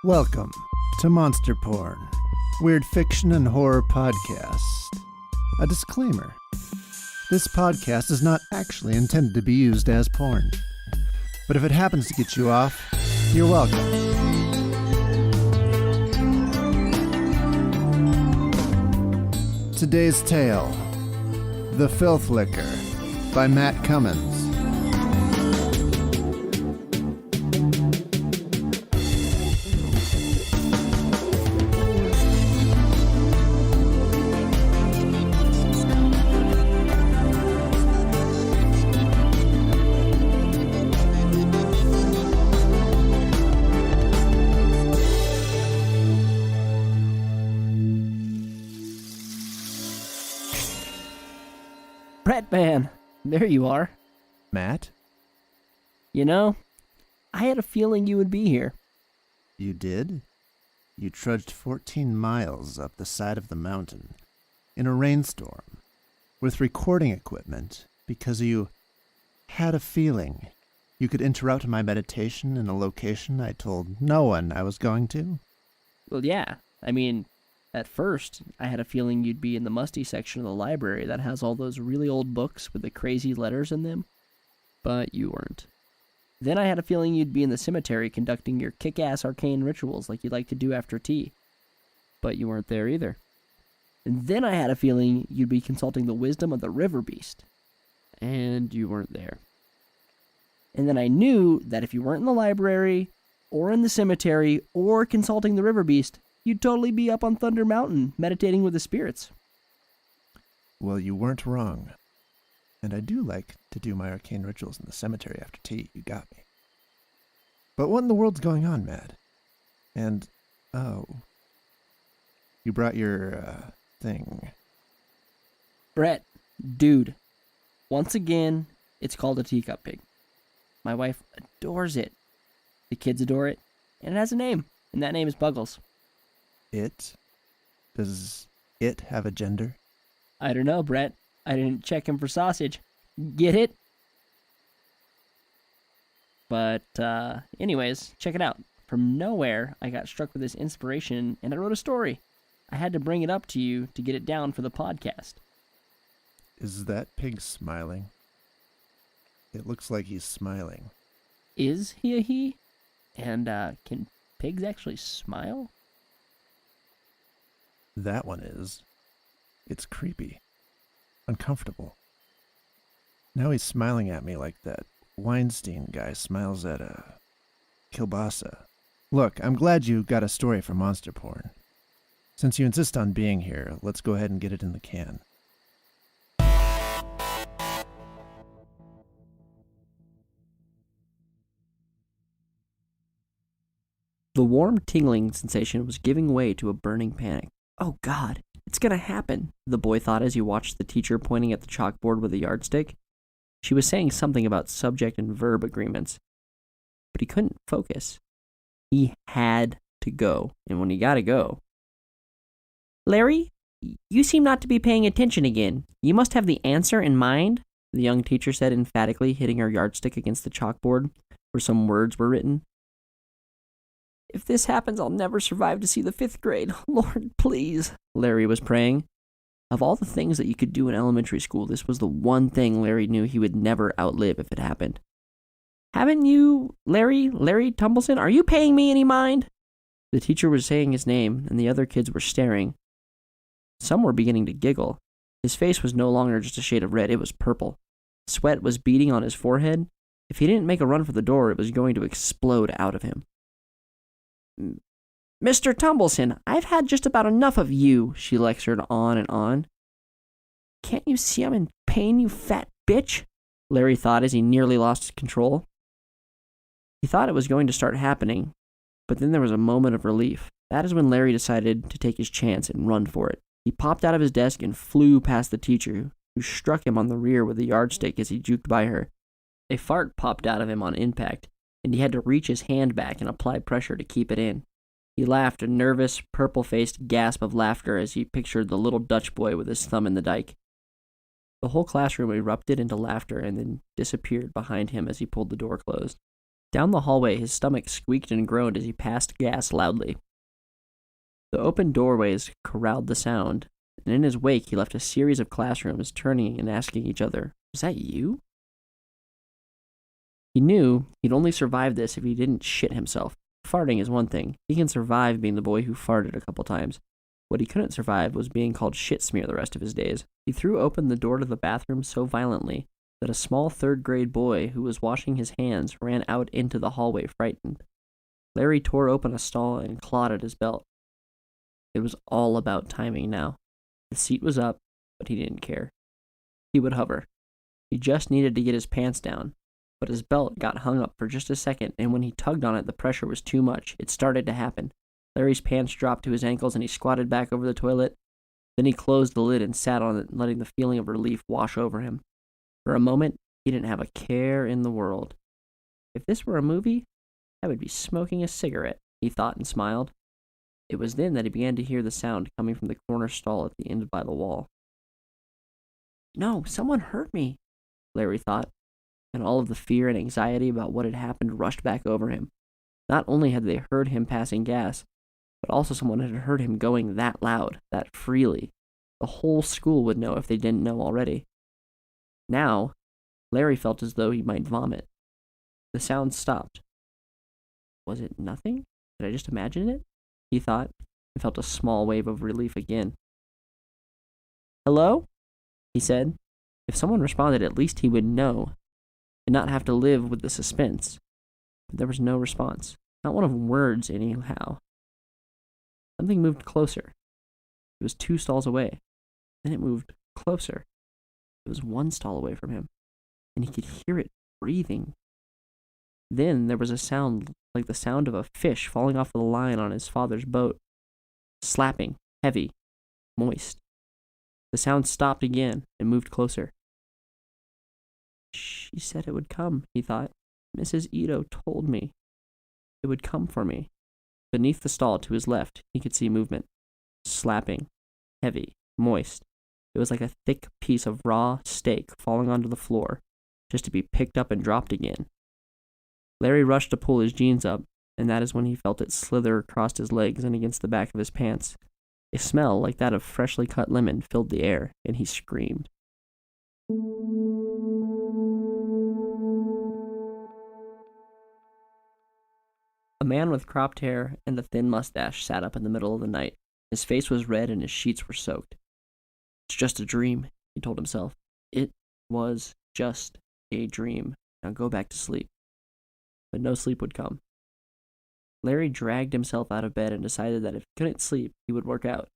Welcome to Monster Porn, weird fiction and horror podcast. A disclaimer. This podcast is not actually intended to be used as porn. But if it happens to get you off, you're welcome. Today's tale, The Filth Liquor, by Matt Cummins. Man, there you are. Matt? You know, I had a feeling you would be here. You did? You trudged 14 miles up the side of the mountain in a rainstorm with recording equipment because you had a feeling you could interrupt my meditation in a location I told no one I was going to? Well, yeah. I mean, at first, I had a feeling you'd be in the musty section of the library that has all those really old books with the crazy letters in them, but you weren't. Then I had a feeling you'd be in the cemetery conducting your kick-ass arcane rituals like you like to do after tea, but you weren't there either. And then I had a feeling you'd be consulting the wisdom of the river beast, and you weren't there. And then I knew that if you weren't in the library, or in the cemetery, or consulting the river beast, you'd totally be up on Thunder Mountain, meditating with the spirits. Well, you weren't wrong. And I do like to do my arcane rituals in the cemetery after tea. You got me. But what in the world's going on, Matt? And, oh, you brought your, thing. Brett, dude, once again, it's called a teacup pig. My wife adores it. The kids adore it. And it has a name, and that name is Buggles. It? Does it have a gender? I don't know, Brett. I didn't check him for sausage. Get it? But, anyways, check it out. From nowhere, I got struck with this inspiration, and I wrote a story. I had to bring it up to you to get it down for the podcast. Is that pig smiling? It looks like he's smiling. Is he a he? And, can pigs actually smile? That one is. It's creepy. Uncomfortable. Now he's smiling at me like that Weinstein guy smiles at a kielbasa. Look, I'm glad you got a story for Monster Porn. Since you insist on being here, let's go ahead and get it in the can. The warm tingling sensation was giving way to a burning panic. Oh God, it's gonna happen, the boy thought as he watched the teacher pointing at the chalkboard with a yardstick. She was saying something about subject and verb agreements, but he couldn't focus. He had to go, and when he gotta go... Larry, you seem not to be paying attention again. You must have the answer in mind, the young teacher said emphatically, hitting her yardstick against the chalkboard where some words were written. If this happens, I'll never survive to see the 5th grade. Lord, please, Larry was praying. Of all the things that you could do in elementary school, this was the one thing Larry knew he would never outlive if it happened. Haven't you, Larry Tumbleson, are you paying me any mind? The teacher was saying his name, and the other kids were staring. Some were beginning to giggle. His face was no longer just a shade of red, it was purple. Sweat was beading on his forehead. If he didn't make a run for the door, it was going to explode out of him. Mr. Tumbleson, I've had just about enough of you, she lectured on and on. Can't you see I'm in pain, you fat bitch? Larry thought as he nearly lost control. He thought it was going to start happening, but then there was a moment of relief. That is when Larry decided to take his chance and run for it. He popped out of his desk and flew past the teacher, who struck him on the rear with a yardstick as he juked by her. A fart popped out of him on impact, and he had to reach his hand back and apply pressure to keep it in. He laughed a nervous, purple-faced gasp of laughter as he pictured the little Dutch boy with his thumb in the dike. The whole classroom erupted into laughter and then disappeared behind him as he pulled the door closed. Down the hallway, his stomach squeaked and groaned as he passed gas loudly. The open doorways corralled the sound, and in his wake he left a series of classrooms turning and asking each other, "Was that you?" He knew he'd only survive this if he didn't shit himself. Farting is one thing. He can survive being the boy who farted a couple times. What he couldn't survive was being called shit smear the rest of his days. He threw open the door to the bathroom so violently that a small third-grade boy who was washing his hands ran out into the hallway frightened. Larry tore open a stall and clawed at his belt. It was all about timing now. The seat was up, but he didn't care. He would hover. He just needed to get his pants down, but his belt got hung up for just a second, and when he tugged on it, the pressure was too much. It started to happen. Larry's pants dropped to his ankles, and he squatted back over the toilet. Then he closed the lid and sat on it, letting the feeling of relief wash over him. For a moment, he didn't have a care in the world. If this were a movie, I would be smoking a cigarette, he thought and smiled. It was then that he began to hear the sound coming from the corner stall at the end by the wall. No, someone hurt me, Larry thought, and all of the fear and anxiety about what had happened rushed back over him. Not only had they heard him passing gas, but also someone had heard him going that loud, that freely. The whole school would know if they didn't know already. Now, Larry felt as though he might vomit. The sound stopped. Was it nothing? Did I just imagine it? He thought, and felt a small wave of relief again. Hello? He said. If someone responded, at least he would know, and not have to live with the suspense. But there was no response. Not one of words, anyhow. Something moved closer. It was 2 stalls away. Then it moved closer. It was 1 stall away from him, and he could hear it breathing. Then there was a sound like the sound of a fish falling off the line on his father's boat. Slapping, heavy, moist. The sound stopped again and moved closer. She said it would come, he thought. Mrs. Ito told me. It would come for me. Beneath the stall to his left, he could see movement. Slapping, heavy, moist. It was like a thick piece of raw steak falling onto the floor, just to be picked up and dropped again. Larry rushed to pull his jeans up, and that is when he felt it slither across his legs and against the back of his pants. A smell like that of freshly cut lemon filled the air, and he screamed. A man with cropped hair and a thin mustache sat up in the middle of the night. His face was red and his sheets were soaked. It's just a dream, he told himself. It was just a dream. Now go back to sleep. But no sleep would come. Larry dragged himself out of bed and decided that if he couldn't sleep, he would work out.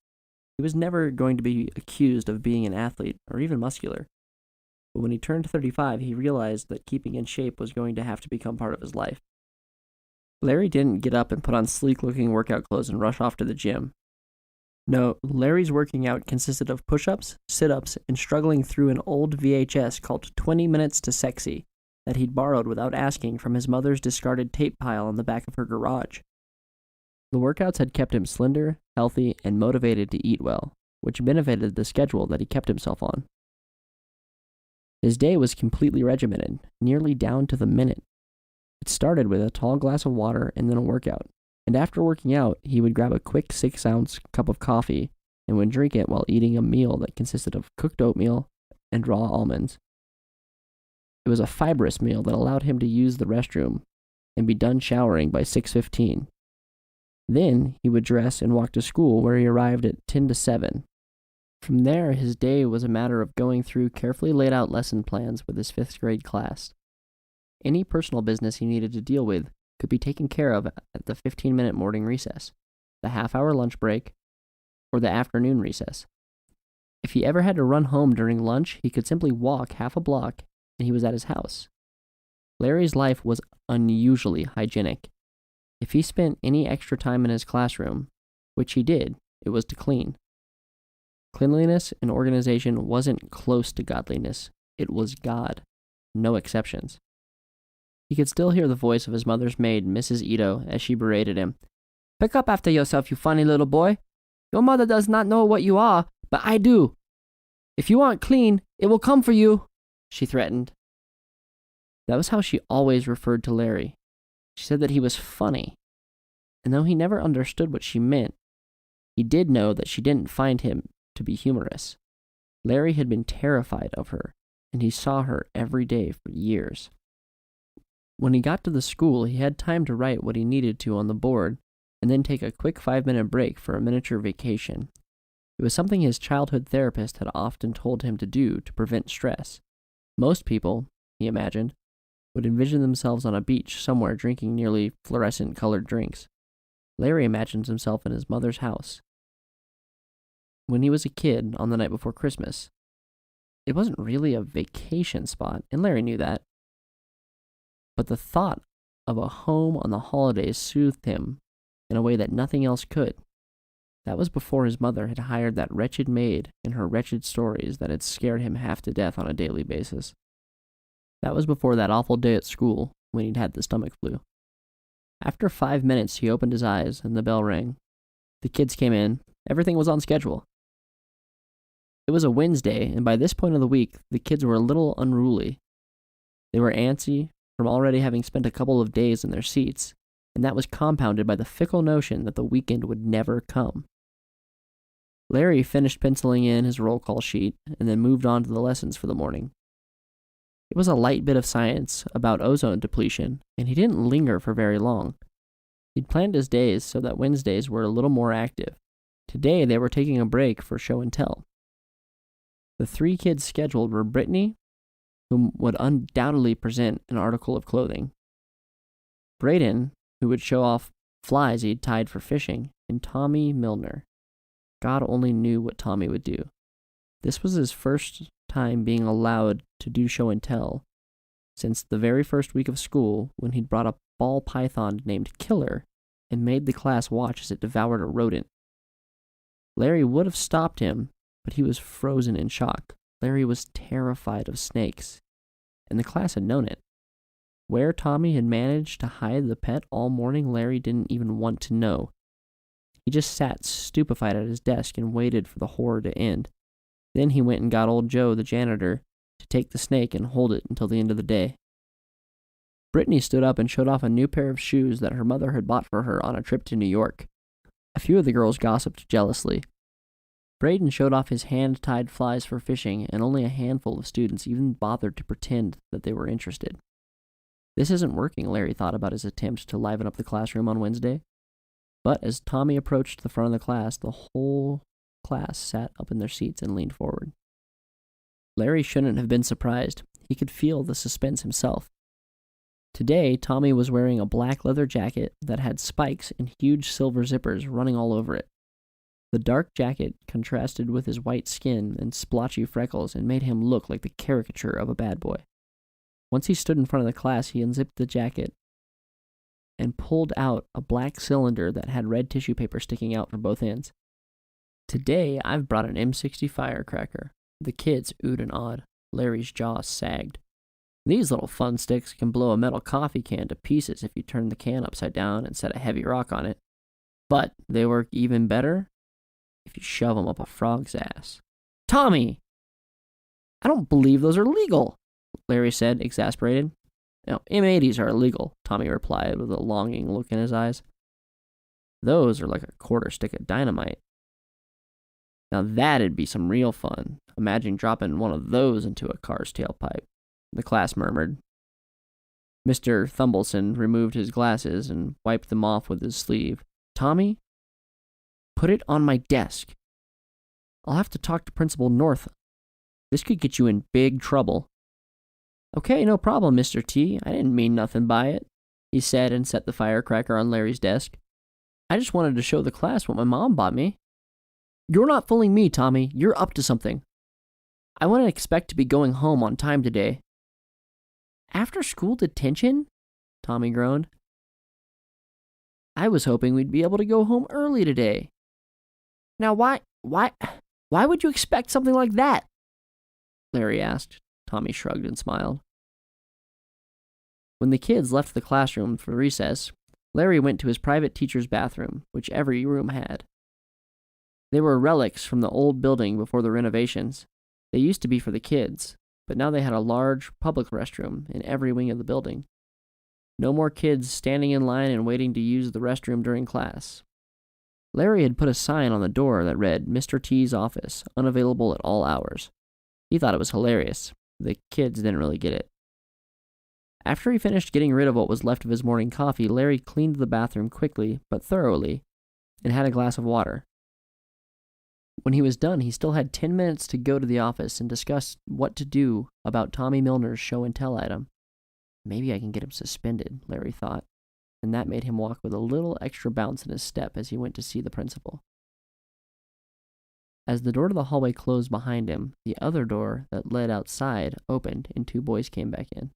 He was never going to be accused of being an athlete or even muscular. But when he turned 35, he realized that keeping in shape was going to have to become part of his life. Larry didn't get up and put on sleek-looking workout clothes and rush off to the gym. No, Larry's working out consisted of push-ups, sit-ups, and struggling through an old VHS called 20 Minutes to Sexy that he'd borrowed without asking from his mother's discarded tape pile on the back of her garage. The workouts had kept him slender, healthy, and motivated to eat well, which benefited the schedule that he kept himself on. His day was completely regimented, nearly down to the minute. It started with a tall glass of water and then a workout, and after working out, he would grab a quick 6-ounce cup of coffee and would drink it while eating a meal that consisted of cooked oatmeal and raw almonds. It was a fibrous meal that allowed him to use the restroom and be done showering by 6:15. Then he would dress and walk to school, where he arrived at 10 to 7. From there, his day was a matter of going through carefully laid out lesson plans with his 5th grade class. Any personal business he needed to deal with could be taken care of at the 15-minute morning recess, the half-hour lunch break, or the afternoon recess. If he ever had to run home during lunch, he could simply walk half a block and he was at his house. Larry's life was unusually hygienic. If he spent any extra time in his classroom, which he did, it was to clean. Cleanliness and organization wasn't close to godliness. It was God. No exceptions. He could still hear the voice of his mother's maid, Mrs. Ito, as she berated him. Pick up after yourself, you funny little boy. Your mother does not know what you are, but I do. If you aren't clean, it will come for you, she threatened. That was how she always referred to Larry. She said that he was funny, and though he never understood what she meant, he did know that she didn't find him to be humorous. Larry had been terrified of her, and he saw her every day for years. When he got to the school, he had time to write what he needed to on the board, and then take a quick 5-minute break for a miniature vacation. It was something his childhood therapist had often told him to do to prevent stress. Most people, he imagined, would envision themselves on a beach somewhere drinking nearly fluorescent-colored drinks. Larry imagines himself in his mother's house. When he was a kid on the night before Christmas, it wasn't really a vacation spot, and Larry knew that. But the thought of a home on the holidays soothed him in a way that nothing else could. That was before his mother had hired that wretched maid and her wretched stories that had scared him half to death on a daily basis. That was before that awful day at school when he'd had the stomach flu. After 5 minutes, he opened his eyes and the bell rang. The kids came in. Everything was on schedule. It was a Wednesday, and by this point of the week, the kids were a little unruly. They were antsy from already having spent a couple of days in their seats, and that was compounded by the fickle notion that the weekend would never come. Larry finished penciling in his roll call sheet and then moved on to the lessons for the morning. It was a light bit of science about ozone depletion, and he didn't linger for very long. He'd planned his days so that Wednesdays were a little more active. Today they were taking a break for show and tell. The 3 kids scheduled were Brittany, who would undoubtedly present an article of clothing, Braden, who would show off flies he'd tied for fishing, and Tommy Milner. God only knew what Tommy would do. This was his first time being allowed to do show and tell since the very first week of school, when he'd brought a ball python named Killer and made the class watch as it devoured a rodent. Larry would have stopped him, but he was frozen in shock. Larry was terrified of snakes, and the class had known it. Where Tommy had managed to hide the pet all morning, Larry didn't even want to know. He just sat stupefied at his desk and waited for the horror to end. Then he went and got old Joe, the janitor, to take the snake and hold it until the end of the day. Brittany stood up and showed off a new pair of shoes that her mother had bought for her on a trip to New York. A few of the girls gossiped jealously. Braden showed off his hand-tied flies for fishing, and only a handful of students even bothered to pretend that they were interested. This isn't working, Larry thought about his attempt to liven up the classroom on Wednesday. But as Tommy approached the front of the class, the whole class sat up in their seats and leaned forward. Larry shouldn't have been surprised. He could feel the suspense himself. Today, Tommy was wearing a black leather jacket that had spikes and huge silver zippers running all over it. The dark jacket contrasted with his white skin and splotchy freckles and made him look like the caricature of a bad boy. Once he stood in front of the class, he unzipped the jacket and pulled out a black cylinder that had red tissue paper sticking out from both ends. Today, I've brought an M60 firecracker. The kids oohed and awed. Larry's jaw sagged. These little fun sticks can blow a metal coffee can to pieces if you turn the can upside down and set a heavy rock on it. But they work even better if you shove them up a frog's ass. Tommy! I don't believe those are legal, Larry said, exasperated. No, M80s are illegal, Tommy replied with a longing look in his eyes. Those are like a quarter stick of dynamite. Now that'd be some real fun. Imagine dropping one of those into a car's tailpipe, the class murmured. Mr. Thumbleson removed his glasses and wiped them off with his sleeve. Tommy, put it on my desk. I'll have to talk to Principal North. This could get you in big trouble. Okay, no problem, Mr. T. I didn't mean nothing by it, he said and set the firecracker on Larry's desk. I just wanted to show the class what my mom bought me. You're not fooling me, Tommy. You're up to something. I wouldn't expect to be going home on time today. After school detention? Tommy groaned. I was hoping we'd be able to go home early today. Now why would you expect something like that? Larry asked. Tommy shrugged and smiled. When the kids left the classroom for recess, Larry went to his private teacher's bathroom, which every room had. They were relics from the old building before the renovations. They used to be for the kids, but now they had a large public restroom in every wing of the building. No more kids standing in line and waiting to use the restroom during class. Larry had put a sign on the door that read, Mr. T's office, unavailable at all hours. He thought it was hilarious. The kids didn't really get it. After he finished getting rid of what was left of his morning coffee, Larry cleaned the bathroom quickly but thoroughly and had a glass of water. When he was done, he still had 10 minutes to go to the office and discuss what to do about Tommy Milner's show and tell item. Maybe I can get him suspended, Larry thought, and that made him walk with a little extra bounce in his step as he went to see the principal. As the door to the hallway closed behind him, the other door that led outside opened and 2 boys came back in.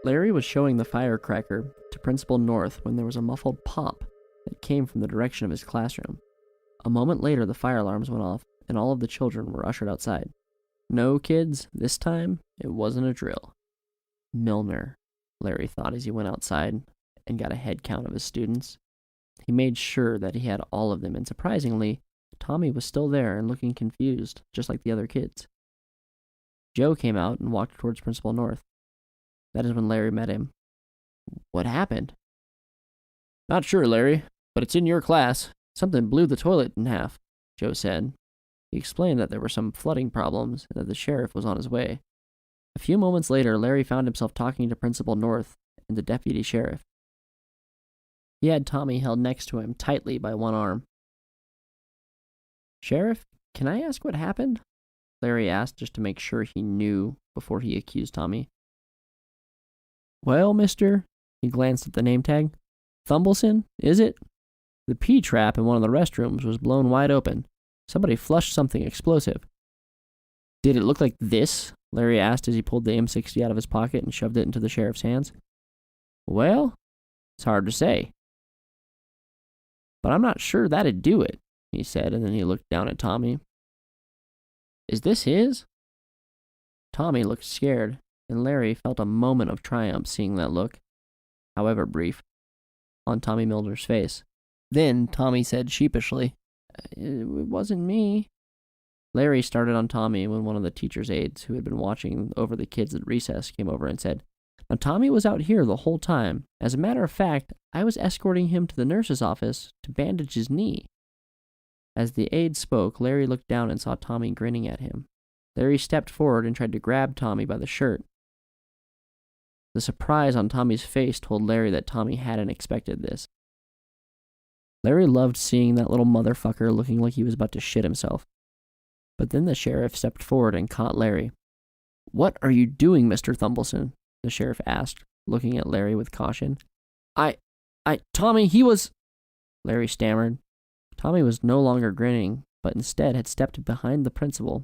Larry was showing the firecracker to Principal North when there was a muffled pop that came from the direction of his classroom. A moment later, the fire alarms went off, and all of the children were ushered outside. No, kids, this time, it wasn't a drill. Milner, Larry thought as he went outside and got a head count of his students. He made sure that he had all of them, and surprisingly, Tommy was still there and looking confused, just like the other kids. Joe came out and walked towards Principal North. That is when Larry met him. What happened? Not sure, Larry, but it's in your class. Something blew the toilet in half, Joe said. He explained that there were some flooding problems and that the sheriff was on his way. A few moments later, Larry found himself talking to Principal North and the deputy sheriff. He had Tommy held next to him tightly by one arm. Sheriff, can I ask what happened? Larry asked just to make sure he knew before he accused Tommy. Well, mister, he glanced at the name tag. Thumbleson, is it? The P-trap in one of the restrooms was blown wide open. Somebody flushed something explosive. Did it look like this? Larry asked as he pulled the M60 out of his pocket and shoved it into the sheriff's hands. Well, it's hard to say. But I'm not sure that'd do it, he said, and then he looked down at Tommy. Is this his? Tommy looked scared, and Larry felt a moment of triumph seeing that look, however brief, on Tommy Milner's face. Then Tommy said sheepishly, It wasn't me. Larry started on Tommy when one of the teacher's aides, who had been watching over the kids at recess, came over and said, Now Tommy was out here the whole time. As a matter of fact, I was escorting him to the nurse's office to bandage his knee. As the aide spoke, Larry looked down and saw Tommy grinning at him. Larry stepped forward and tried to grab Tommy by the shirt. The surprise on Tommy's face told Larry that Tommy hadn't expected this. Larry loved seeing that little motherfucker looking like he was about to shit himself. But then the sheriff stepped forward and caught Larry. What are you doing, Mr. Thumbleson? The sheriff asked, looking at Larry with caution. Tommy, he was... Larry stammered. Tommy was no longer grinning, but instead had stepped behind the principal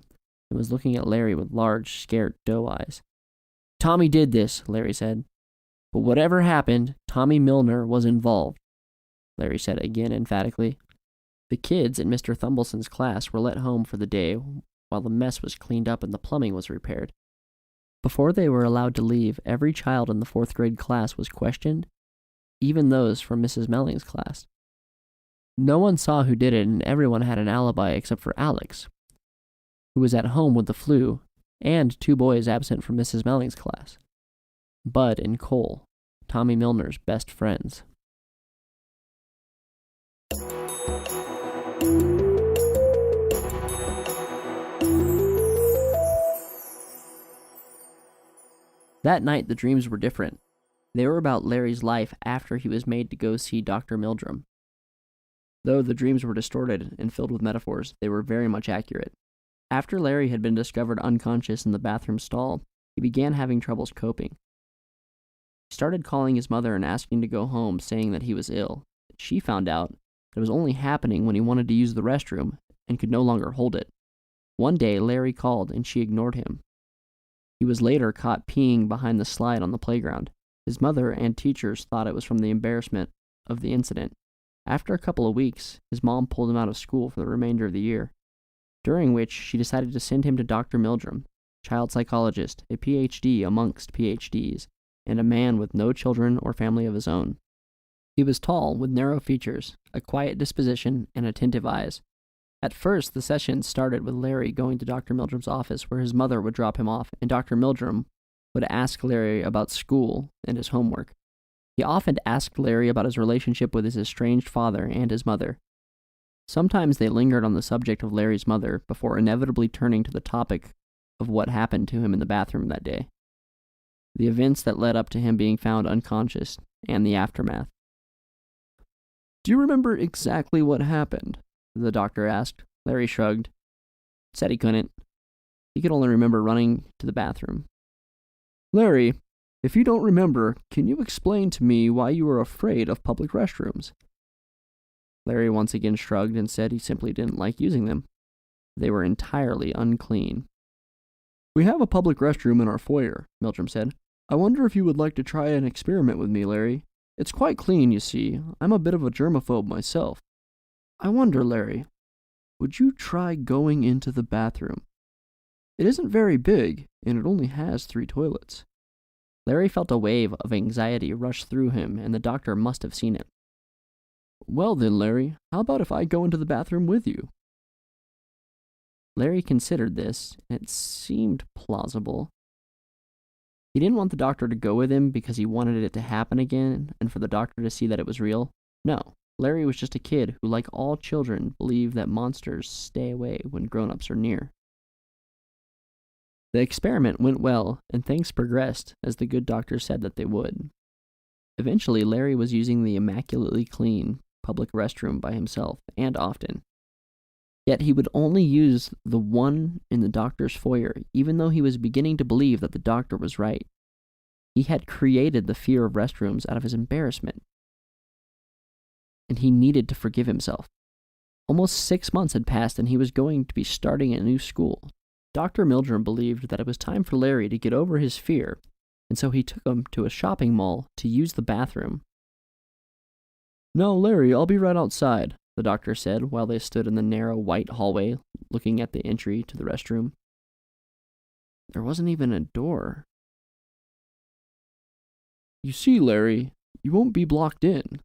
and was looking at Larry with large, scared doe eyes. Tommy did this, Larry said. But whatever happened, Tommy Milner was involved, Larry said again emphatically. The kids in Mr. Thumbleson's class were let home for the day while the mess was cleaned up and the plumbing was repaired. Before they were allowed to leave, every child in the 4th grade class was questioned, even those from Mrs. Melling's class. No one saw who did it, and everyone had an alibi except for Alex, who was at home with the flu, and 2 boys absent from Mrs. Melling's class. Bud and Cole, Tommy Milner's best friends. That night, the dreams were different. They were about Larry's life after he was made to go see Dr. Mildrum. Though the dreams were distorted and filled with metaphors, they were very much accurate. After Larry had been discovered unconscious in the bathroom stall, he began having troubles coping. He started calling his mother and asking to go home, saying that he was ill. She found out that it was only happening when he wanted to use the restroom and could no longer hold it. One day, Larry called and she ignored him. He was later caught peeing behind the slide on the playground. His mother and teachers thought it was from the embarrassment of the incident. After a couple of weeks, his mom pulled him out of school for the remainder of the year, during which she decided to send him to Dr. Mildrum, child psychologist, a PhD amongst PhDs, and a man with no children or family of his own. He was tall, with narrow features, a quiet disposition, and attentive eyes. At first, the session started with Larry going to Dr. Mildrum's office where his mother would drop him off, and Dr. Mildrum would ask Larry about school and his homework. He often asked Larry about his relationship with his estranged father and his mother. Sometimes they lingered on the subject of Larry's mother before inevitably turning to the topic of what happened to him in the bathroom that day. The events that led up to him being found unconscious, and the aftermath. "Do you remember exactly what happened?" the doctor asked. Larry shrugged. Said he couldn't. He could only remember running to the bathroom. "Larry, if you don't remember, can you explain to me why you were afraid of public restrooms?" Larry once again shrugged and said he simply didn't like using them. They were entirely unclean. "We have a public restroom in our foyer," Mildrum said. "I wonder if you would like to try an experiment with me, Larry. It's quite clean, you see. I'm a bit of a germaphobe myself. I wonder, Larry, would you try going into the bathroom? It isn't very big, and it only has 3 toilets. Larry felt a wave of anxiety rush through him, and the doctor must have seen it. "Well then, Larry, how about if I go into the bathroom with you?" Larry considered this, and it seemed plausible. He didn't want the doctor to go with him because he wanted it to happen again and for the doctor to see that it was real. No, Larry was just a kid who, like all children, believed that monsters stay away when grown-ups are near. The experiment went well, and things progressed as the good doctor said that they would. Eventually, Larry was using the immaculately clean public restroom by himself, and often. Yet he would only use the one in the doctor's foyer, even though he was beginning to believe that the doctor was right. He had created the fear of restrooms out of his embarrassment, and he needed to forgive himself. Almost 6 months had passed, and he was going to be starting a new school. Dr. Mildrum believed that it was time for Larry to get over his fear, and so he took him to a shopping mall to use the bathroom. "Now, Larry, I'll be right outside," the doctor said while they stood in the narrow white hallway looking at the entry to the restroom. There wasn't even a door. "You see, Larry, you won't be blocked in."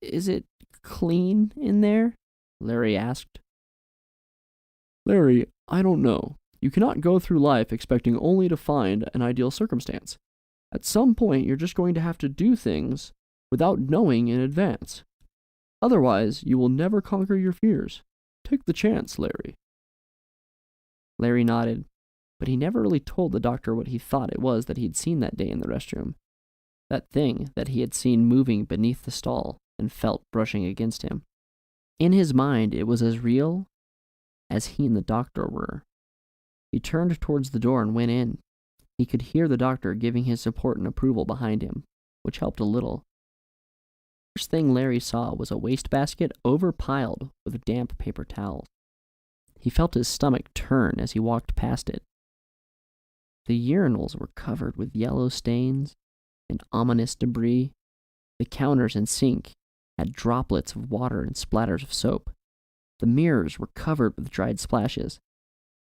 Is it clean in there?" Larry asked. "Larry, I don't know. You cannot go through life expecting only to find an ideal circumstance. At some point, you're just going to have to do things without knowing in advance. Otherwise, you will never conquer your fears. Take the chance, Larry." Larry nodded, but he never really told the doctor what he thought it was that he'd seen that day in the restroom. That thing that he had seen moving beneath the stall and felt brushing against him. In his mind, it was as real as he and the doctor were. He turned towards the door and went in. He could hear the doctor giving his support and approval behind him, which helped a little. The first thing Larry saw was a wastebasket overpiled with damp paper towels. He felt his stomach turn as he walked past it. The urinals were covered with yellow stains and ominous debris. The counters and sink had droplets of water and splatters of soap. The mirrors were covered with dried splashes.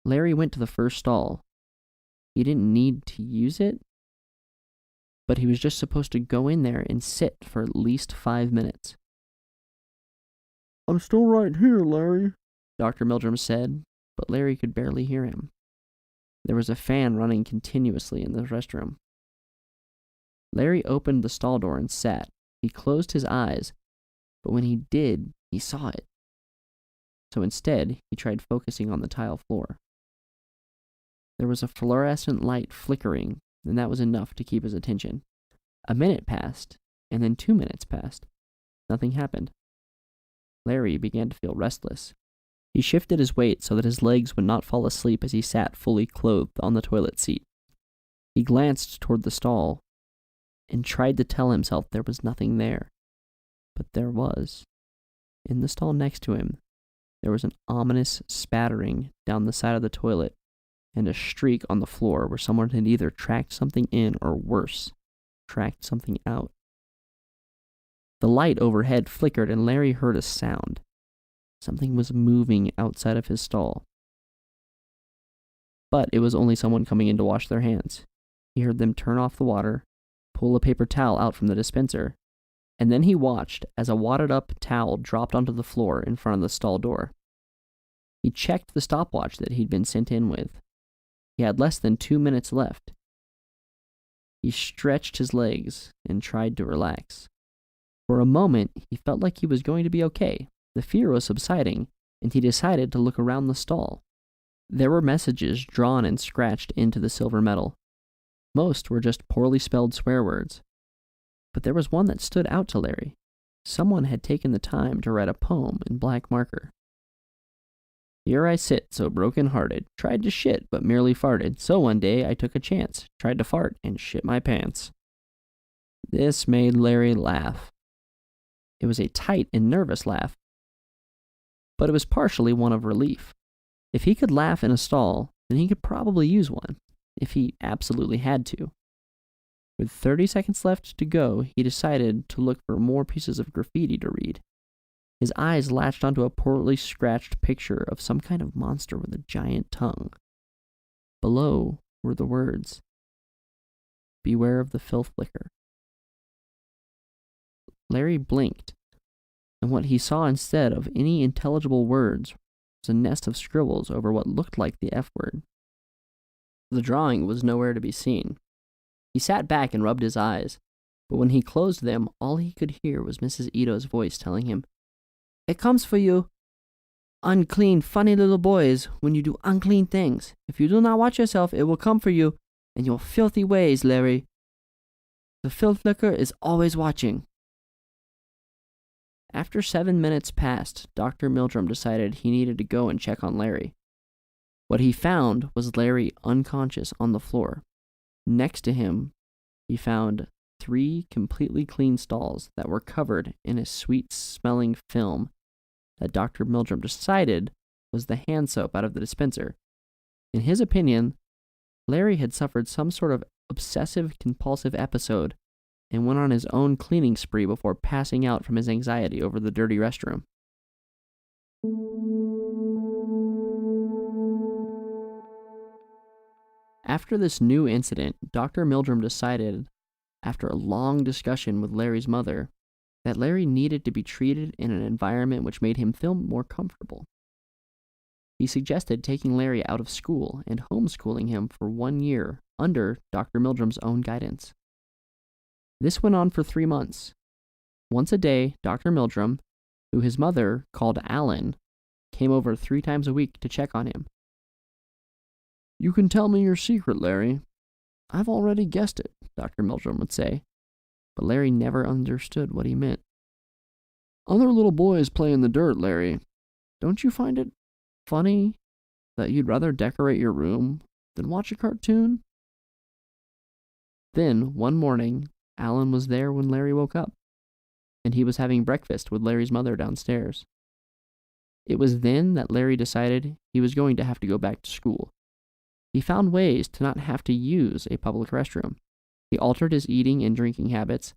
Larry went to the first stall. He didn't need to use it, but he was just supposed to go in there and sit for at least 5 minutes. "I'm still right here, Larry," Dr. Mildrum said, but Larry could barely hear him. There was a fan running continuously in the restroom. Larry opened the stall door and sat. He closed his eyes, but when he did, he saw it. So instead, he tried focusing on the tile floor. There was a fluorescent light flickering, and that was enough to keep his attention. A minute passed, and then 2 minutes passed. Nothing happened. Larry began to feel restless. He shifted his weight so that his legs would not fall asleep as he sat fully clothed on the toilet seat. He glanced toward the stall and tried to tell himself there was nothing there. But there was. In the stall next to him, there was an ominous spattering down the side of the toilet and a streak on the floor where someone had either tracked something in or, worse, tracked something out. The light overhead flickered and Larry heard a sound. Something was moving outside of his stall. But it was only someone coming in to wash their hands. He heard them turn off the water, pull a paper towel out from the dispenser, and then he watched as a wadded-up towel dropped onto the floor in front of the stall door. He checked the stopwatch that he'd been sent in with. He had less than 2 minutes left. He stretched his legs and tried to relax. For a moment, he felt like he was going to be okay. The fear was subsiding, and he decided to look around the stall. There were messages drawn and scratched into the silver metal. Most were just poorly spelled swear words. But there was one that stood out to Larry. Someone had taken the time to write a poem in black marker. Here I sit, so broken-hearted, tried to shit, but merely farted, so one day I took a chance, tried to fart, and shit my pants. This made Larry laugh. It was a tight and nervous laugh, but it was partially one of relief. If he could laugh in a stall, then he could probably use one, if he absolutely had to. With 30 seconds left to go, he decided to look for more pieces of graffiti to read. His eyes latched onto a poorly scratched picture of some kind of monster with a giant tongue. Below were the words, "Beware of the filth liquor." Larry blinked, and what he saw instead of any intelligible words was a nest of scribbles over what looked like the F word. The drawing was nowhere to be seen. He sat back and rubbed his eyes, but when he closed them, all he could hear was Mrs. Ito's voice telling him, "It comes for you, unclean, funny little boys, when you do unclean things. If you do not watch yourself, it will come for you and your filthy ways, Larry. The filth liquor is always watching." After 7 minutes passed, Dr. Mildrum decided he needed to go and check on Larry. What he found was Larry unconscious on the floor. Next to him, he found 3 completely clean stalls that were covered in a sweet-smelling film that Dr. Mildrum decided was the hand soap out of the dispenser. In his opinion, Larry had suffered some sort of obsessive-compulsive episode and went on his own cleaning spree before passing out from his anxiety over the dirty restroom. After this new incident, Dr. Mildrum decided, after a long discussion with Larry's mother, that Larry needed to be treated in an environment which made him feel more comfortable. He suggested taking Larry out of school and homeschooling him for 1 year under Dr. Mildrum's own guidance. This went on for 3 months. Once a day, Dr. Mildrum, who his mother called Alan, came over 3 times a week to check on him. "You can tell me your secret, Larry." "I've already guessed it," Dr. Mildrum would say, but Larry never understood what he meant. "Other little boys play in the dirt, Larry. Don't you find it funny that you'd rather decorate your room than watch a cartoon?" Then, one morning, Alan was there when Larry woke up, and he was having breakfast with Larry's mother downstairs. It was then that Larry decided he was going to have to go back to school. He found ways to not have to use a public restroom. He altered his eating and drinking habits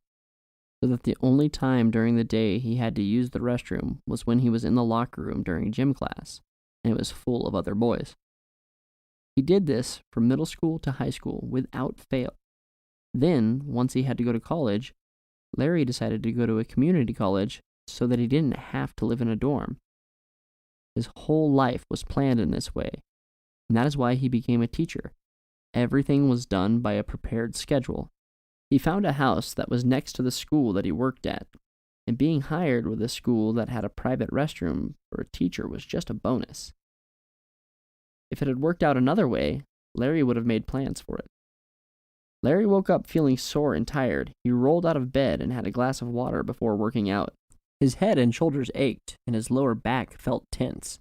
so that the only time during the day he had to use the restroom was when he was in the locker room during gym class, and it was full of other boys. He did this from middle school to high school without fail. Then, once he had to go to college, Larry decided to go to a community college so that he didn't have to live in a dorm. His whole life was planned in this way, and that is why he became a teacher. Everything was done by a prepared schedule. He found a house that was next to the school that he worked at, and being hired with a school that had a private restroom for a teacher was just a bonus. If it had worked out another way, Larry would have made plans for it. Larry woke up feeling sore and tired. He rolled out of bed and had a glass of water before working out. His head and shoulders ached, and his lower back felt tense.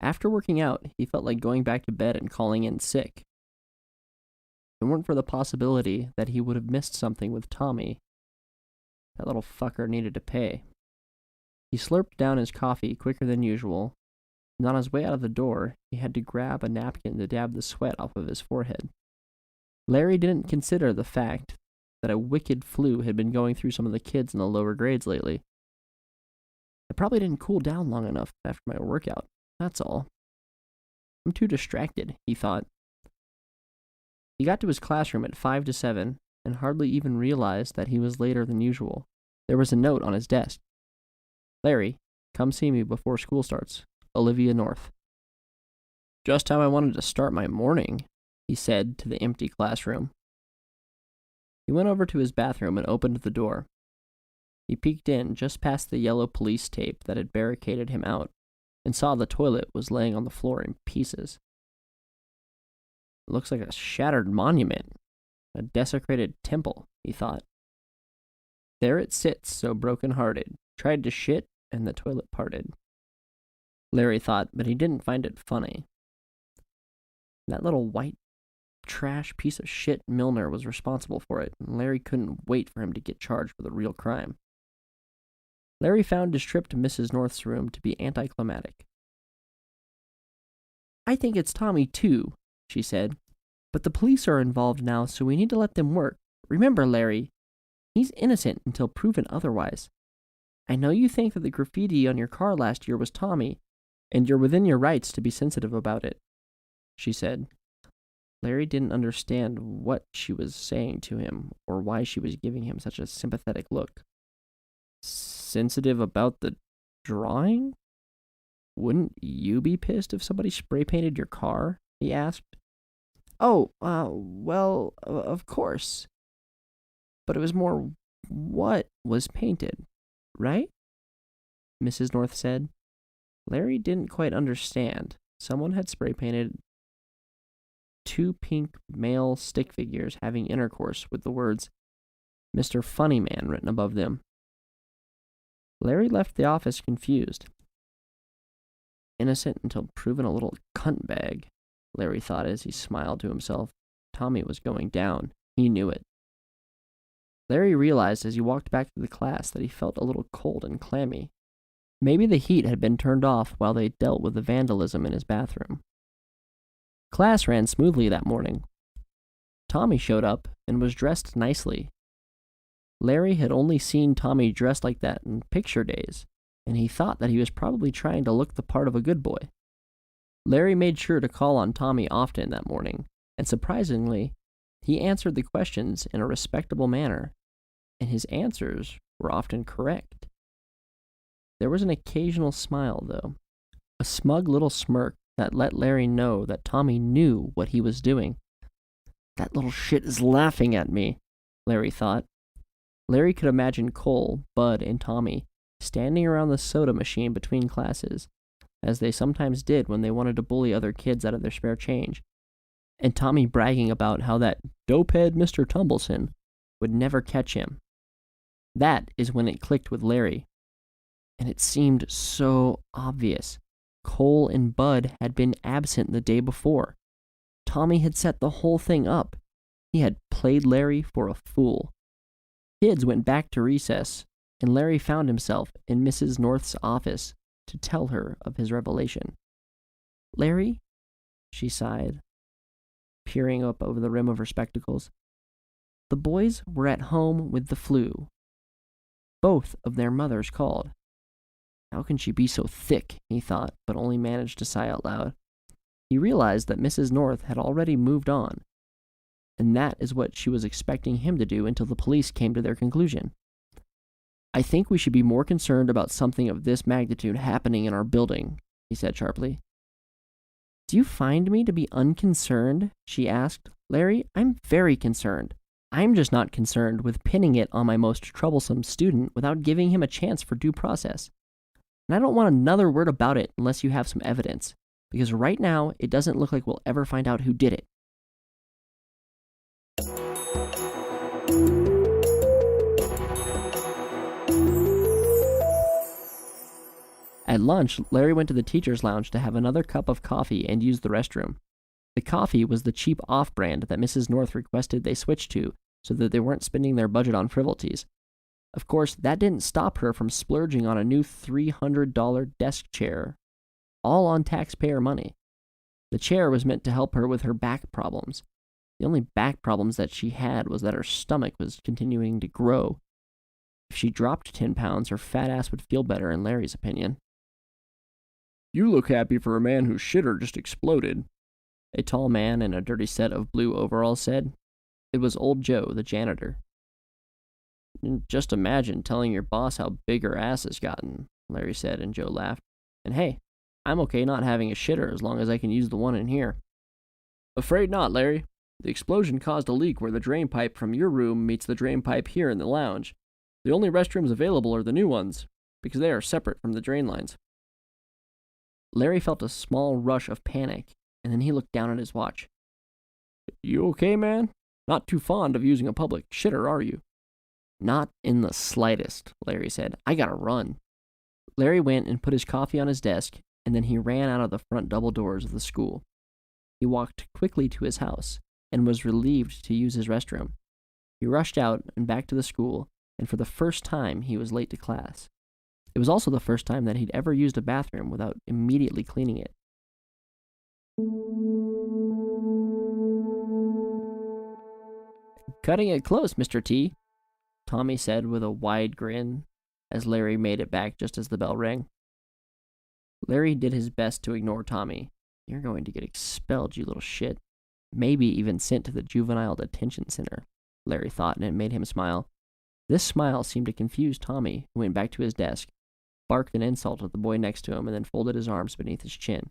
After working out, he felt like going back to bed and calling in sick. If it weren't for the possibility that he would have missed something with Tommy, that little fucker needed to pay. He slurped down his coffee quicker than usual, and on his way out of the door, he had to grab a napkin to dab the sweat off of his forehead. Larry didn't consider the fact that a wicked flu had been going through some of the kids in the lower grades lately. I probably didn't cool down long enough after my workout, that's all. I'm too distracted, he thought. He got to his classroom at 5 to 7 and hardly even realized that he was later than usual. There was a note on his desk. "Larry, come see me before school starts. Olivia North. "Just how I wanted to start my morning," he said to the empty classroom. He went over to his bathroom and opened the door. He peeked in just past the yellow police tape that had barricaded him out and saw the toilet was laying on the floor in pieces. "It looks like a shattered monument, a desecrated temple," he thought. "There it sits, so broken-hearted, tried to shit, and the toilet parted." Larry thought, but he didn't find it funny. That little white trash piece of shit Milner was responsible for it, and Larry couldn't wait for him to get charged with a real crime. Larry found his trip to Mrs. North's room to be anticlimactic. "I think it's Tommy, too," she said. "But the police are involved now, so we need to let them work. Remember, Larry, he's innocent until proven otherwise. I know you think that the graffiti on your car last year was Tommy, and you're within your rights to be sensitive about it," she said. Larry didn't understand what she was saying to him or why she was giving him such a sympathetic look. "Sensitive about the drawing? Wouldn't you be pissed if somebody spray painted your car?" he asked. "Oh, well, of course. But it was more what was painted, right?" Mrs. North said. Larry didn't quite understand. Someone had spray painted 2 pink male stick figures having intercourse with the words "Mr. Funny Man" written above them. Larry left the office confused. Innocent until proven a little cunt bag, Larry thought as he smiled to himself. Tommy was going down. He knew it. Larry realized as he walked back to the class that he felt a little cold and clammy. Maybe the heat had been turned off while they dealt with the vandalism in his bathroom. Class ran smoothly that morning. Tommy showed up and was dressed nicely. Larry had only seen Tommy dressed like that in picture days, and he thought that he was probably trying to look the part of a good boy. Larry made sure to call on Tommy often that morning, and surprisingly, he answered the questions in a respectable manner, and his answers were often correct. There was an occasional smile, though, a smug little smirk that let Larry know that Tommy knew what he was doing. "That little shit is laughing at me," Larry thought. Larry could imagine Cole, Bud, and Tommy standing around the soda machine between classes, as they sometimes did when they wanted to bully other kids out of their spare change, and Tommy bragging about how that dopehead Mr. Tumbleson would never catch him. That is when it clicked with Larry. And it seemed so obvious. Cole and Bud had been absent the day before. Tommy had set the whole thing up. He had played Larry for a fool. Kids went back to recess, and Larry found himself in Mrs. North's office to tell her of his revelation. "Larry," she sighed, peering up over the rim of her spectacles, "the boys were at home with the flu. Both of their mothers called." How can she be so thick, he thought, but only managed to sigh out loud. He realized that Mrs. North had already moved on, and that is what she was expecting him to do until the police came to their conclusion. "I think we should be more concerned about something of this magnitude happening in our building," he said sharply. "Do you find me to be unconcerned?" she asked. "Larry, I'm very concerned. I'm just not concerned with pinning it on my most troublesome student without giving him a chance for due process. And I don't want another word about it unless you have some evidence, because right now it doesn't look like we'll ever find out who did it." At lunch, Larry went to the teacher's lounge to have another cup of coffee and use the restroom. The coffee was the cheap off-brand that Mrs. North requested they switch to so that they weren't spending their budget on frivolities. Of course, that didn't stop her from splurging on a new $300 desk chair, all on taxpayer money. The chair was meant to help her with her back problems. The only back problems that she had was that her stomach was continuing to grow. If she dropped 10 pounds, her fat ass would feel better, in Larry's opinion. "You look happy for a man whose shitter just exploded," a tall man in a dirty set of blue overalls said. It was old Joe, the janitor. "Just imagine telling your boss how big her ass has gotten," Larry said, and Joe laughed. "And hey, I'm okay not having a shitter as long as I can use the one in here. Afraid not, Larry. The explosion caused a leak where the drain pipe from your room meets the drain pipe here in the lounge. The only restrooms available are the new ones, because they are separate from the drain lines. Larry felt a small rush of panic, and then he looked down at his watch. You okay, man? Not too fond of using a public shitter, are you? Not in the slightest, Larry said. I gotta run. Larry went and put his coffee on his desk, and then he ran out of the front double doors of the school. He walked quickly to his house, and was relieved to use his restroom. He rushed out and back to the school, and for the first time he was late to class. It was also the first time that he'd ever used a bathroom without immediately cleaning it. Cutting it close, Mr. T, Tommy said with a wide grin as Larry made it back just as the bell rang. Larry did his best to ignore Tommy. You're going to get expelled, you little shit. Maybe even sent to the juvenile detention center, Larry thought, and it made him smile. This smile seemed to confuse Tommy, who went back to his desk, barked an insult at the boy next to him, and then folded his arms beneath his chin.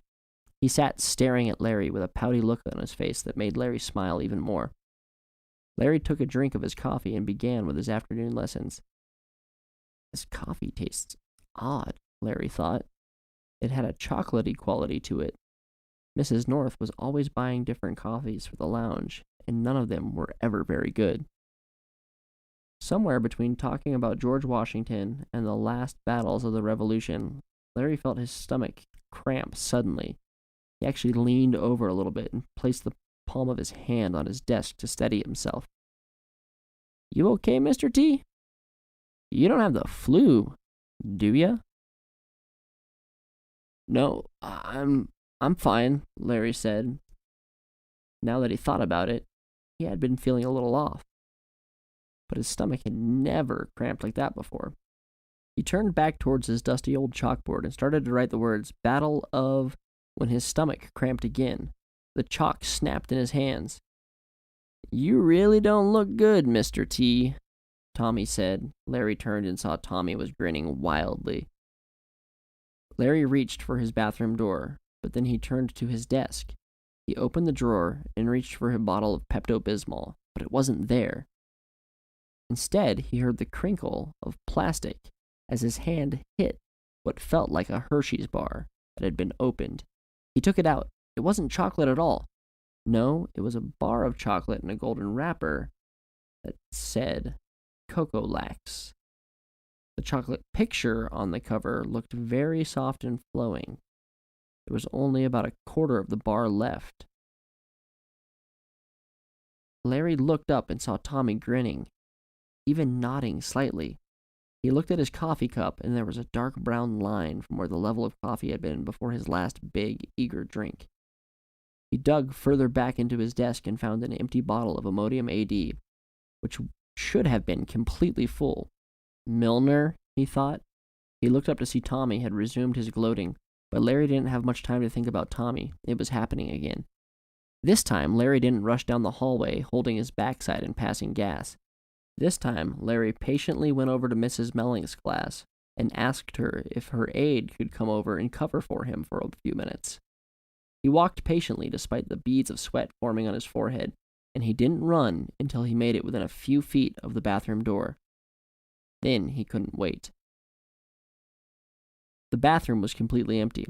He sat staring at Larry with a pouty look on his face that made Larry smile even more. Larry took a drink of his coffee and began with his afternoon lessons. This coffee tastes odd, Larry thought. It had a chocolatey quality to it. Mrs. North was always buying different coffees for the lounge, and none of them were ever very good. Somewhere between talking about George Washington and the last battles of the Revolution, Larry felt his stomach cramp suddenly. He actually leaned over a little bit and placed the palm of his hand on his desk to steady himself. You okay, Mr. T? You don't have the flu, do ya? No, I'm fine, Larry said. Now that he thought about it, he had been feeling a little off. But his stomach had never cramped like that before. He turned back towards his dusty old chalkboard and started to write the words Battle of when his stomach cramped again. The chalk snapped in his hands. You really don't look good, Mr. T, Tommy said. Larry turned and saw Tommy was grinning wildly. Larry reached for his bathroom door, but then he turned to his desk. He opened the drawer and reached for a bottle of Pepto-Bismol, but it wasn't there. Instead, he heard the crinkle of plastic as his hand hit what felt like a Hershey's bar that had been opened. He took it out. It wasn't chocolate at all. No, it was a bar of chocolate in a golden wrapper that said Cocoa Lax. The chocolate picture on the cover looked very soft and flowing. There was only about a quarter of the bar left. Larry looked up and saw Tommy grinning, even nodding slightly. He looked at his coffee cup, and there was a dark brown line from where the level of coffee had been before his last big, eager drink. He dug further back into his desk and found an empty bottle of Imodium AD, which should have been completely full. Milner, he thought. He looked up to see Tommy had resumed his gloating, but Larry didn't have much time to think about Tommy. It was happening again. This time, Larry didn't rush down the hallway, holding his backside and passing gas. This time, Larry patiently went over to Mrs. Melling's class and asked her if her aide could come over and cover for him for a few minutes. He walked patiently despite the beads of sweat forming on his forehead, and he didn't run until he made it within a few feet of the bathroom door. Then he couldn't wait. The bathroom was completely empty.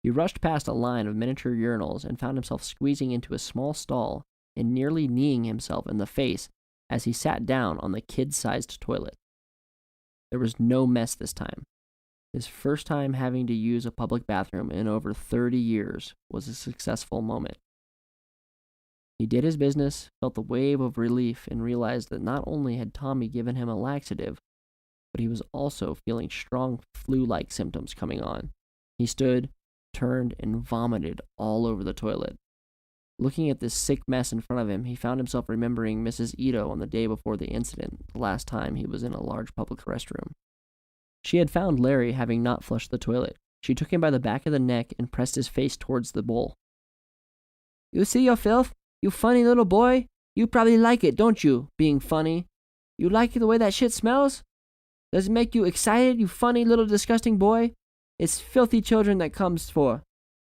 He rushed past a line of miniature urinals and found himself squeezing into a small stall and nearly kneeing himself in the face as he sat down on the kid-sized toilet. There was no mess this time. His first time having to use a public bathroom in over 30 years was a successful moment. He did his business, felt the wave of relief, and realized that not only had Tommy given him a laxative, but he was also feeling strong flu-like symptoms coming on. He stood, turned, and vomited all over the toilet. Looking at this sick mess in front of him, he found himself remembering Mrs. Ito on the day before the incident, the last time he was in a large public restroom. She had found Larry having not flushed the toilet. She took him by the back of the neck and pressed his face towards the bowl. You see your filth? You funny little boy? You probably like it, don't you, being funny? You like the way that shit smells? Does it make you excited, you funny little disgusting boy? It's filthy children that comes for.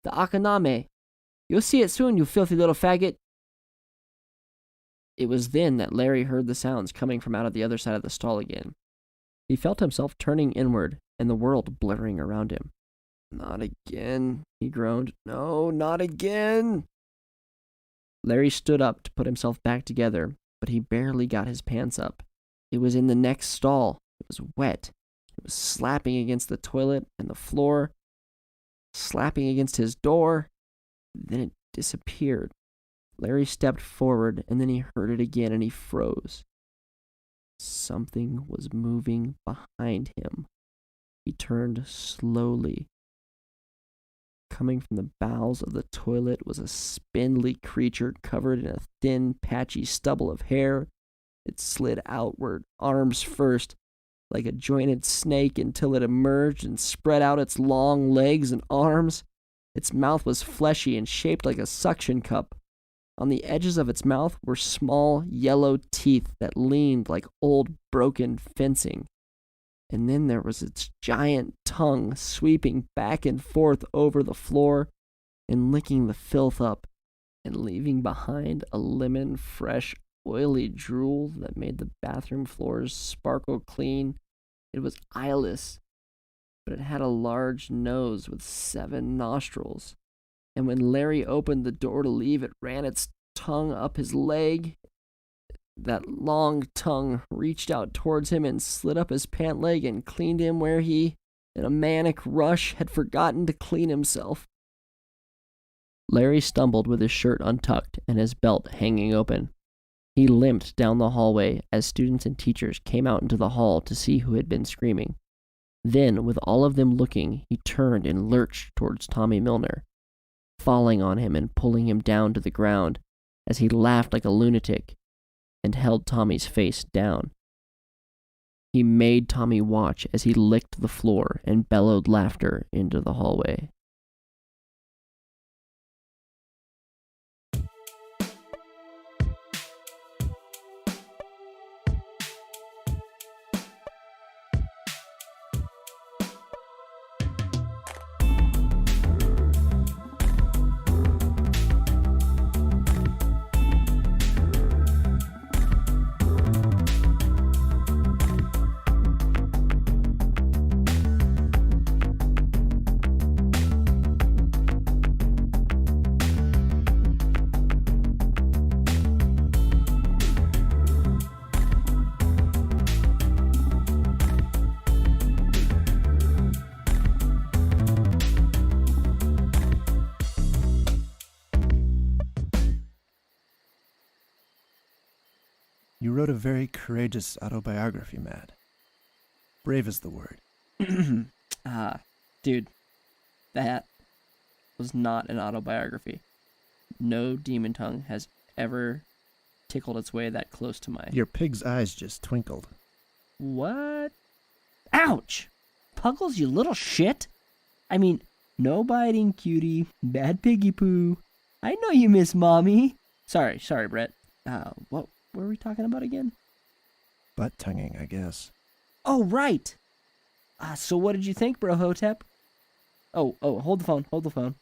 The Akaname. You'll see it soon, you filthy little faggot. It was then that Larry heard the sounds coming from out of the other side of the stall again. He felt himself turning inward and the world blurring around him. Not again, he groaned. No, not again. Larry stood up to put himself back together, but he barely got his pants up. It was in the next stall. It was wet. It was slapping against the toilet and the floor, slapping against his door. Then it disappeared. Larry stepped forward, and then he heard it again, and he froze. Something was moving behind him. He turned slowly. Coming from the bowels of the toilet was a spindly creature covered in a thin, patchy stubble of hair. It slid outward, arms first, like a jointed snake until it emerged and spread out its long legs and arms. Its mouth was fleshy and shaped like a suction cup. On the edges of its mouth were small, yellow teeth that leaned like old, broken fencing. And then there was its giant tongue sweeping back and forth over the floor and licking the filth up and leaving behind a lemon-fresh, oily drool that made the bathroom floors sparkle clean. It was eyeless, but it had a large nose with 7 nostrils. And when Larry opened the door to leave, it ran its tongue up his leg. That long tongue reached out towards him and slid up his pant leg and cleaned him where he, in a manic rush, had forgotten to clean himself. Larry stumbled with his shirt untucked and his belt hanging open. He limped down the hallway as students and teachers came out into the hall to see who had been screaming. Then, with all of them looking, he turned and lurched towards Tommy Milner, falling on him and pulling him down to the ground as he laughed like a lunatic and held Tommy's face down. He made Tommy watch as he licked the floor and bellowed laughter into the hallway. You wrote a very courageous autobiography, Matt. Brave is the word. Dude, that was not an autobiography. No demon tongue has ever tickled its way that close to my... Your pig's eyes just twinkled. What? Ouch! Puggles, you little shit! I mean, no biting, cutie. Bad piggy poo. I know you miss mommy. Sorry, Brett. What were we talking about again? Butt tonguing, I guess. Oh, right! So what did you think, Bro Hotep? Oh, hold the phone.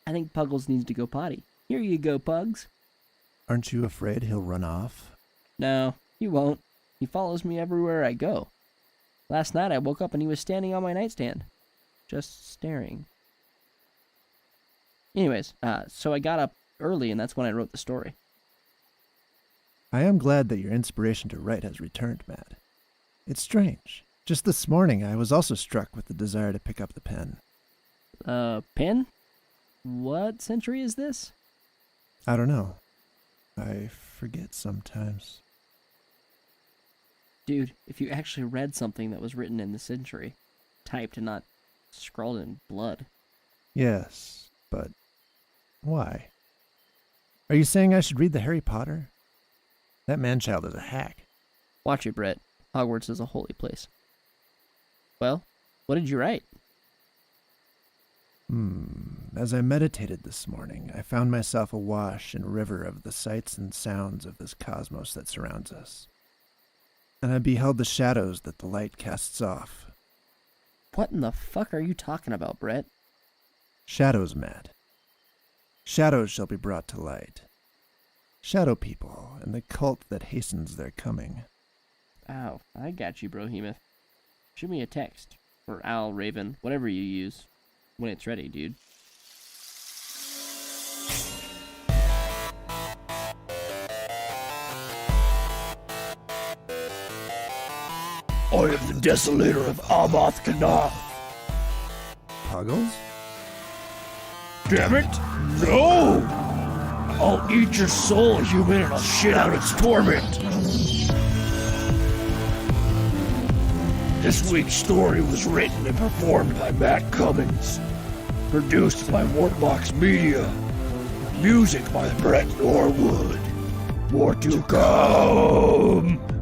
I think Puggles needs to go potty. Here you go, Pugs. Aren't you afraid he'll run off? No, he won't. He follows me everywhere I go. Last night I woke up and he was standing on my nightstand. Just staring. Anyways, so I got up early and that's when I wrote the story. I am glad that your inspiration to write has returned, Matt. It's strange. Just this morning I was also struck with the desire to pick up the pen. Pen? What century is this? I don't know. I forget sometimes. Dude, if you actually read something that was written in the century, typed and not scrawled in blood. Yes, but why? Are you saying I should read the Harry Potter? That man-child is a hack. Watch it, Brett. Hogwarts is a holy place. Well, what did you write? As I meditated this morning, I found myself awash in a river of the sights and sounds of this cosmos that surrounds us. And I beheld the shadows that the light casts off. What in the fuck are you talking about, Brett? Shadows, Matt. Shadows shall be brought to light. Shadow people and the cult that hastens their coming. Oh, I got you, Brohemoth. Shoot me a text. Or Owl, Raven, whatever you use. When it's ready, dude. I am the desolator of Amoth Kanath. Puggles? Damn it! No! I'll eat your soul, human, and I'll shit out its torment. This week's story was written and performed by Matt Cummins. Produced by Wartbox Media. Music by Brett Norwood. More to come!